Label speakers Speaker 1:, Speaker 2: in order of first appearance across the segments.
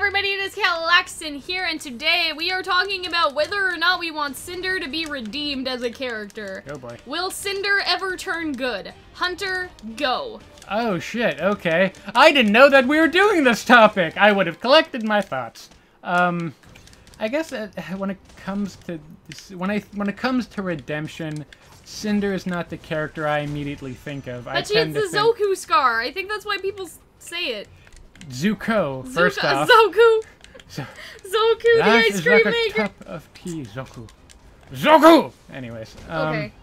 Speaker 1: everybody, it is Calxiyn here, and today we are talking about whether or not we want Cinder to be redeemed as a character.
Speaker 2: Oh boy.
Speaker 1: Will Cinder ever turn good? Hunter, go.
Speaker 2: Oh shit, okay. I didn't know that we were doing this topic! I would have collected my thoughts. I guess when it comes to when it comes to redemption, Cinder is not the character I immediately think of.
Speaker 1: But she has the Zoku scar. I think that's why people say it.
Speaker 2: Zuko, first off.
Speaker 1: Zoku! Zoku, the ice cream
Speaker 2: like
Speaker 1: maker!
Speaker 2: A cup of tea, Zoku. Zoku! Anyways,
Speaker 1: Okay.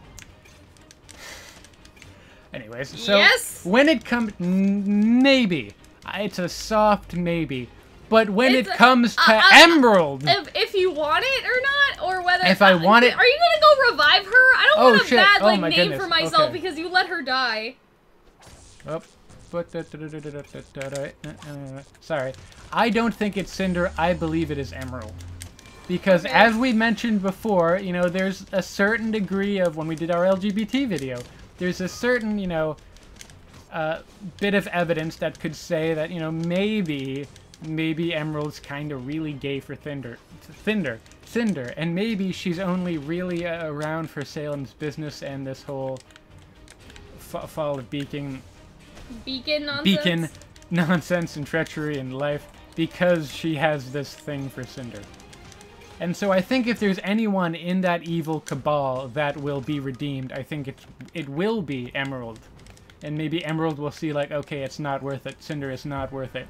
Speaker 2: Anyways, so
Speaker 1: yes?
Speaker 2: when it comes, maybe. It's a soft maybe. But when it comes to Emerald...
Speaker 1: If you want it or not, or whether...
Speaker 2: If I want it...
Speaker 1: Are you gonna go revive her? I don't want a
Speaker 2: shit.
Speaker 1: bad, like,
Speaker 2: my
Speaker 1: name
Speaker 2: goodness.
Speaker 1: for myself
Speaker 2: Okay.
Speaker 1: because you let her die.
Speaker 2: Oh. Sorry. I don't think it's Cinder. I believe it is Emerald. Because as we mentioned before, you know, there's a certain degree of, when we did our LGBT video, there's a certain, you know, bit of evidence that could say that, you know, maybe Emerald's kind of really gay for Cinder, and maybe she's only really around for Salem's business and this whole fall of Beacon nonsense and treachery in life because she has this thing for Cinder. And so I think if there's anyone in that evil cabal that will be redeemed, I think it will be Emerald. And maybe Emerald will see, like, okay, it's not worth it, Cinder is not worth it,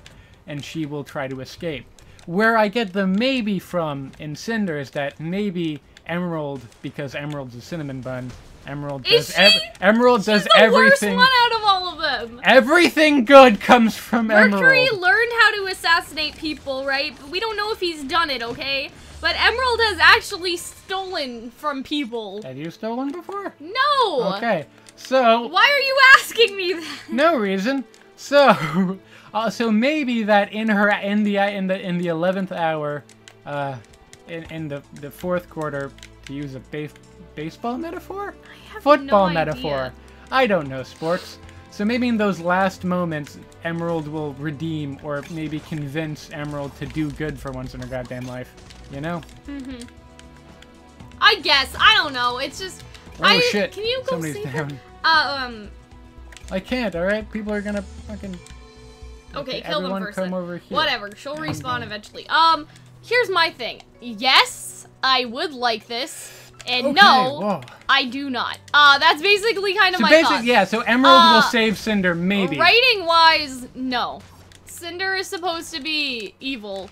Speaker 2: and she will try to escape. Where I get the maybe from in Cinder is that maybe Emerald, because Emerald's a cinnamon bun, Emerald does everything.
Speaker 1: Worst one out of all of them.
Speaker 2: Everything good comes from
Speaker 1: Mercury
Speaker 2: Emerald.
Speaker 1: learned how to assassinate people, right? But we don't know if he's done it, okay? But Emerald has actually stolen from people.
Speaker 2: Have you stolen before?
Speaker 1: No.
Speaker 2: Okay, so.
Speaker 1: Why are you asking me that?
Speaker 2: No reason. So, so maybe that in the 11th hour, in the fourth quarter, to use a baseball metaphor? Football metaphor. I don't know sports. So maybe in those last moments, Emerald will redeem or maybe convince Emerald to do good for once in her goddamn life. You know? Mm-hmm.
Speaker 1: I guess. I don't know. It's just...
Speaker 2: Oh shit.
Speaker 1: Can you go
Speaker 2: Somebody's
Speaker 1: see
Speaker 2: down.
Speaker 1: I
Speaker 2: can't, alright? People are gonna fucking...
Speaker 1: Okay, kill them first.
Speaker 2: Come over here.
Speaker 1: Whatever. She'll respawn eventually. Here's my thing. Yes, I would like this. And
Speaker 2: okay,
Speaker 1: no,
Speaker 2: whoa.
Speaker 1: I do not. That's basically kind of my thought.
Speaker 2: Yeah, so Emerald will save Cinder, maybe.
Speaker 1: Writing-wise, no. Cinder is supposed to be evil.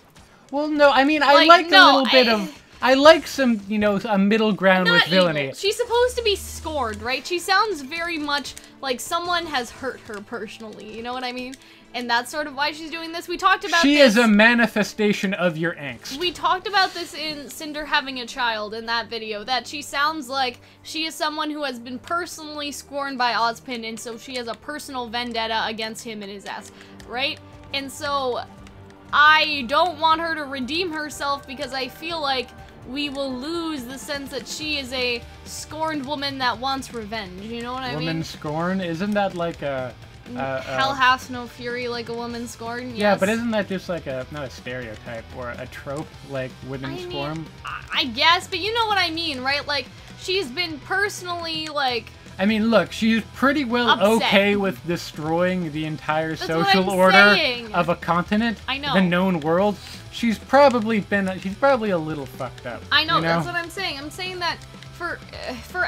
Speaker 2: Well, no, I mean, I like a little bit of... I like some, you know, a middle ground with villainy.
Speaker 1: Evil. She's supposed to be scorned, right? She sounds very much like someone has hurt her personally, you know what I mean? And that's sort of why she's doing this. We talked about this.
Speaker 2: She is a manifestation of your angst.
Speaker 1: We talked about this in Cinder having a child in that video, that she sounds like she is someone who has been personally scorned by Ozpin, and so she has a personal vendetta against him and his ass, right? And so I don't want her to redeem herself because I feel like we will lose the sense that she is a scorned woman that wants revenge, you know what I mean?
Speaker 2: Woman scorn? Isn't that like a...
Speaker 1: Hell hath no fury like a woman scorn, yes.
Speaker 2: Yeah, but isn't that just like a, not a stereotype, or a trope, like women scorn?
Speaker 1: I guess, but you know what I mean, right? Like, she's been personally, like...
Speaker 2: I mean, look, she's pretty well
Speaker 1: upset.
Speaker 2: Okay with destroying the entire
Speaker 1: That's
Speaker 2: social order of a continent,
Speaker 1: I know.
Speaker 2: the known world. She's probably a little fucked up.
Speaker 1: I know,
Speaker 2: you know?
Speaker 1: That's what I'm saying. I'm saying that for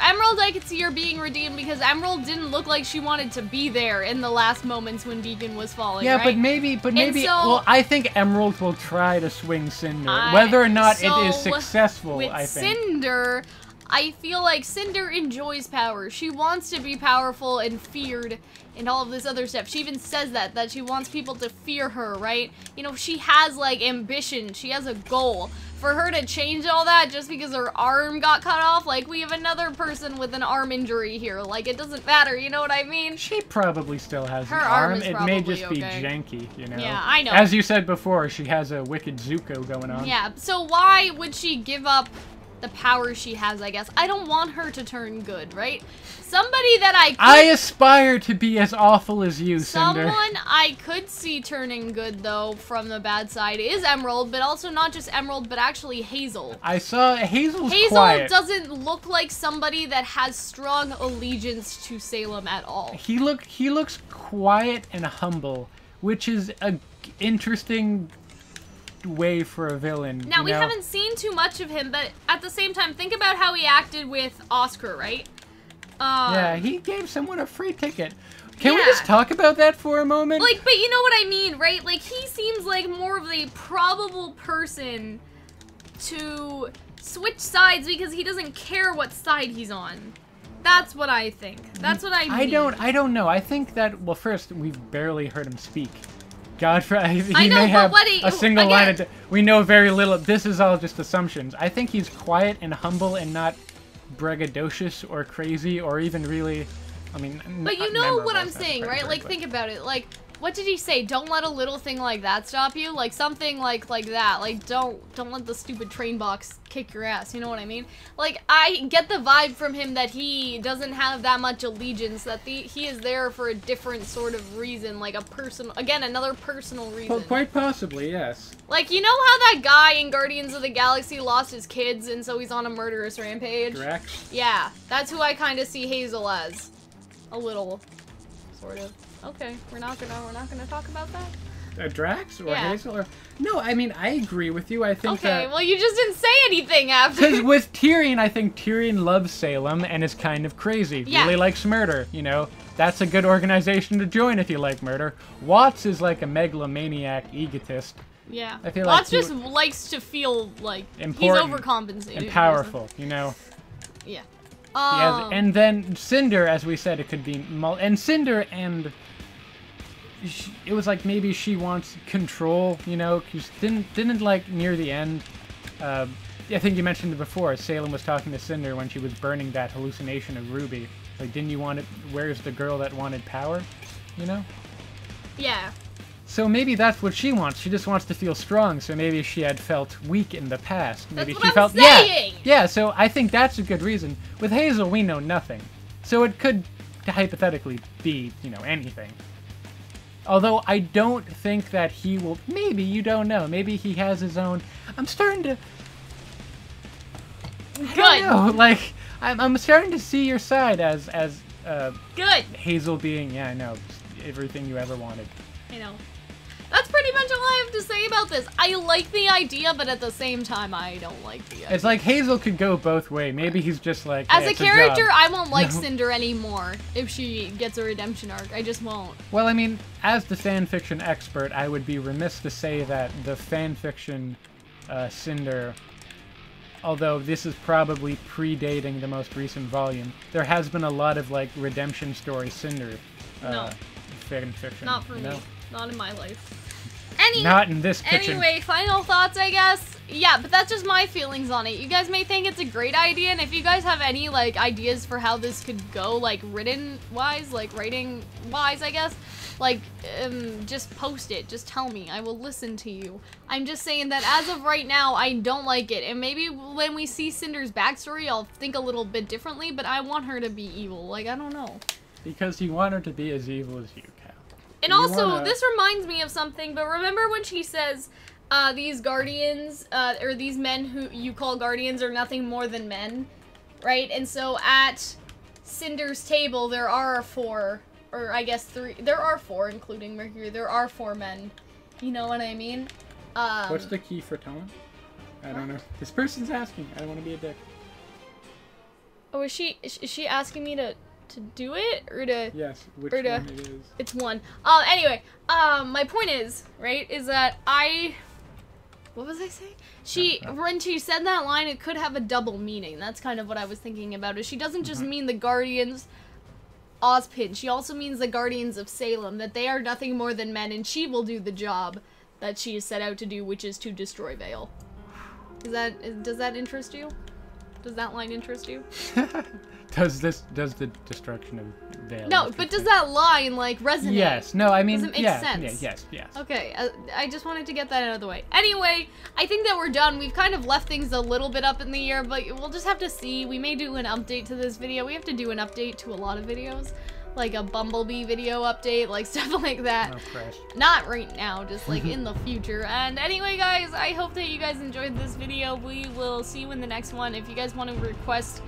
Speaker 1: Emerald, I could see her being redeemed because Emerald didn't look like she wanted to be there in the last moments when Beacon was falling,
Speaker 2: yeah,
Speaker 1: right?
Speaker 2: but maybe,
Speaker 1: so,
Speaker 2: well, I think Emerald will try to swing Cinder. Whether or not it is successful, I think.
Speaker 1: With Cinder, I feel like Cinder enjoys power. She wants to be powerful and feared and all of this other stuff. She even says that she wants people to fear her, right? You know, she has, like, ambition. She has a goal. For her to change all that just because her arm got cut off, like, we have another person with an arm injury here. Like, it doesn't matter, you know what I mean?
Speaker 2: She probably still has
Speaker 1: her
Speaker 2: an arm.
Speaker 1: Is
Speaker 2: it may just be janky, you know?
Speaker 1: Yeah, I know.
Speaker 2: As you said before, she has a wicked Zuko going on.
Speaker 1: Yeah, so why would she give up the power she has, I guess. I don't want her to turn good, right? Somebody that
Speaker 2: I aspire to be as awful as you, Cinder.
Speaker 1: Someone I could see turning good, though, from the bad side is Emerald, but also not just Emerald, but actually Hazel.
Speaker 2: I saw Hazel's
Speaker 1: Hazel
Speaker 2: quiet.
Speaker 1: doesn't look like somebody that has strong allegiance to Salem at all.
Speaker 2: He looks quiet and humble, which is a interesting way for a villain.
Speaker 1: Now, we haven't seen too much of him, but at the same time, think about how he acted with Oscar, right?
Speaker 2: Yeah, he gave someone a free ticket. Can we just talk about that for a moment?
Speaker 1: Like, but you know what I mean, right? Like, he seems like more of a probable person to switch sides because he doesn't care what side he's on. That's what I think. That's what I mean.
Speaker 2: I don't know. I think that, well, first, we've barely heard him speak. God, he
Speaker 1: I know,
Speaker 2: may have
Speaker 1: but
Speaker 2: a single line of... We know very little. This is all just assumptions. I think he's quiet and humble and not braggadocious or crazy or even really, I mean...
Speaker 1: But you know what I'm saying, right? Like, think about it. Like, what did he say? Don't let a little thing like that stop you? Like, something like that. Like, don't let the stupid train box kick your ass. You know what I mean? Like, I get the vibe from him that he doesn't have that much allegiance, that he is there for a different sort of reason, like a personal, again, another personal reason.
Speaker 2: Well, quite possibly, yes.
Speaker 1: Like, you know how that guy in Guardians of the Galaxy lost his kids and so he's on a murderous rampage?
Speaker 2: Drax?
Speaker 1: Yeah, that's who I kind of see Hazel as. A little, sort of. Okay, we're not gonna talk about that.
Speaker 2: Drax or Hazel or no? I mean, I agree with you. I think.
Speaker 1: Okay, well, you just didn't say anything after.
Speaker 2: Because with Tyrion, I think Tyrion loves Salem and is kind of crazy.
Speaker 1: Yeah.
Speaker 2: Really likes murder. You know, that's a good organization to join if you like murder. Watts is like a megalomaniac egotist.
Speaker 1: Yeah.
Speaker 2: I feel
Speaker 1: Watts
Speaker 2: like
Speaker 1: just likes to feel like
Speaker 2: important
Speaker 1: he's overcompensating
Speaker 2: and powerful. You know.
Speaker 1: Yeah.
Speaker 2: And then Cinder, as we said, it could be and Cinder and. It was like maybe she wants control, you know, because didn't like near the end. I think you mentioned it before. Salem was talking to Cinder when she was burning that hallucination of RWBY. Like, didn't you want it? Where's the girl that wanted power? You know?
Speaker 1: Yeah.
Speaker 2: So maybe that's what she wants. She just wants to feel strong. So maybe she had felt weak in the past. Maybe
Speaker 1: That's
Speaker 2: she
Speaker 1: what
Speaker 2: felt
Speaker 1: I'm saying!
Speaker 2: Yeah. So I think that's a good reason. With Hazel, we know nothing. So it could hypothetically be, you know, anything. Although I don't think that he will. Maybe, you don't know. Maybe he has his own. I'm starting to.
Speaker 1: Good.
Speaker 2: I don't know. Like I'm starting to see your side as
Speaker 1: good.
Speaker 2: Hazel being, yeah, I know, everything you ever wanted.
Speaker 1: I know. That's pretty much all I have to say about this. I like the idea, but at the same time, I don't like the idea.
Speaker 2: It's like Hazel could go both ways. Maybe he's just like,
Speaker 1: as
Speaker 2: hey,
Speaker 1: a character, I won't like
Speaker 2: No.
Speaker 1: Cinder anymore if she gets a redemption arc. I just won't.
Speaker 2: Well, I mean, as the fanfiction expert, I would be remiss to say that the fanfiction Cinder, although this is probably predating the most recent volume, there has been a lot of like redemption story Cinder fanfiction.
Speaker 1: Not for
Speaker 2: you
Speaker 1: me.
Speaker 2: know?
Speaker 1: Not in my life.
Speaker 2: Not in this kitchen.
Speaker 1: Anyway, final thoughts, I guess. Yeah, but that's just my feelings on it. You guys may think it's a great idea, and if you guys have any, like, ideas for how this could go, like, written-wise, like, writing-wise, I guess, like, just post it. Just tell me. I will listen to you. I'm just saying that as of right now, I don't like it, and maybe when we see Cinder's backstory, I'll think a little bit differently, but I want her to be evil. Like, I don't know.
Speaker 2: Because you want her to be as evil as you, Cal.
Speaker 1: And also, this reminds me of something, but remember when she says, these guardians, or these men who you call guardians are nothing more than men, right? And so at Cinder's table, there are 4, or I guess 3, there are 4, including Mercury, there are 4 men. You know what I mean?
Speaker 2: What's the key for telling? I don't know. This person's asking. I don't want to be a dick.
Speaker 1: Oh, is she asking me to do it, or to...
Speaker 2: Yes, which one it is.
Speaker 1: It's 1. Anyway, my point is, right, is that what was I saying? When she said that line, it could have a double meaning. That's kind of what I was thinking about, is she doesn't just mean the Guardians Ozpin, she also means the Guardians of Salem, that they are nothing more than men, and she will do the job that she is set out to do, which is to destroy Vale. Does that interest you? Does that line interest you?
Speaker 2: Does the destruction of Vale?
Speaker 1: No, but does that line, like, resonate?
Speaker 2: Yes. No, I mean,
Speaker 1: does it make sense?
Speaker 2: Yes.
Speaker 1: Okay, I just wanted to get that out of the way. Anyway, I think that we're done. We've kind of left things a little bit up in the air, but we'll just have to see. We may do an update to this video. We have to do an update to a lot of videos. Like a Bumblebee video update, like stuff like that.
Speaker 2: Oh, Chris.
Speaker 1: Not right now, just like in the future. And anyway, guys, I hope that you guys enjoyed this video. We will see you in the next one. If you guys want to request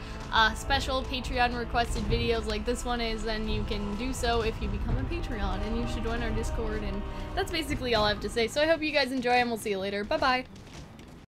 Speaker 1: special Patreon requested videos like this one is, then you can do so if you become a Patreon, and you should join our Discord. And that's basically all I have to say. So I hope you guys enjoy, and we'll see you later. Bye-bye.